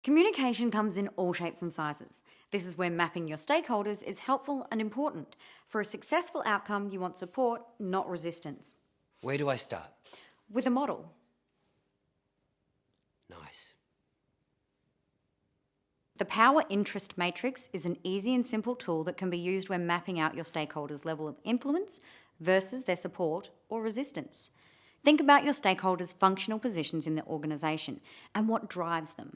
Communication comes in all shapes and sizes. This is where mapping your stakeholders is helpful and important. For a successful outcome, you want support, not resistance. Where do I start? With a model. Nice. The Power Interest Matrix is an easy and simple tool that can be used when mapping out your stakeholders' level of influence versus their support or resistance. Think about your stakeholders' functional positions in the organisation and what drives them.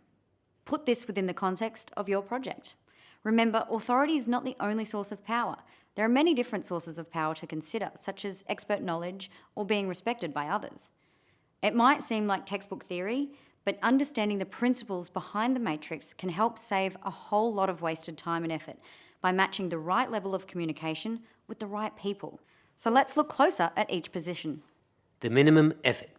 Put this within the context of your project. Remember, authority is not the only source of power. There are many different sources of power to consider, such as expert knowledge or being respected by others. It might seem like textbook theory, but understanding the principles behind the matrix can help save a whole lot of wasted time and effort by matching the right level of communication with the right people. So let's look closer at each position. The minimum effort.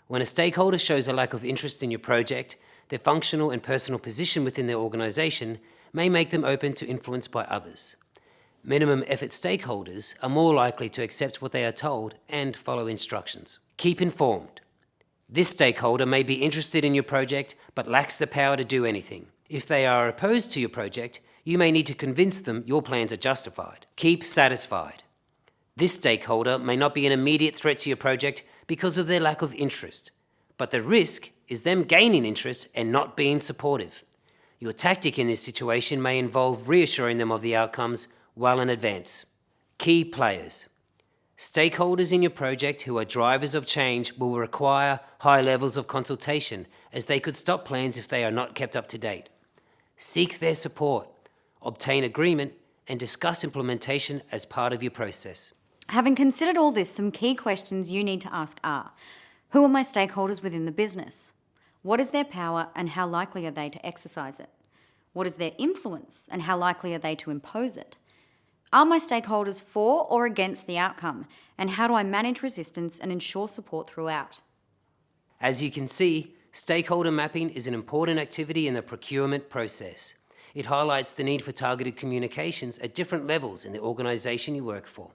When a stakeholder shows a lack of interest in your project, their functional and personal position within their organisation may make them open to influence by others. Minimum effort stakeholders are more likely to accept what they are told and follow instructions. Keep informed. This stakeholder may be interested in your project but lacks the power to do anything. If they are opposed to your project, you may need to convince them your plans are justified. Keep satisfied. This stakeholder may not be an immediate threat to your project because of their lack of interest, but the risk is them gaining interest and not being supportive. Your tactic in this situation may involve reassuring them of the outcomes well in advance. Key players. Stakeholders in your project who are drivers of change will require high levels of consultation, as they could stop plans if they are not kept up to date. Seek their support, obtain agreement, and discuss implementation as part of your process. Having considered all this, some key questions you need to ask are: who are my stakeholders within the business? What is their power and how likely are they to exercise it? What is their influence and how likely are they to impose it? Are my stakeholders for or against the outcome? And how do I manage resistance and ensure support throughout? As you can see, stakeholder mapping is an important activity in the procurement process. It highlights the need for targeted communications at different levels in the organisation you work for.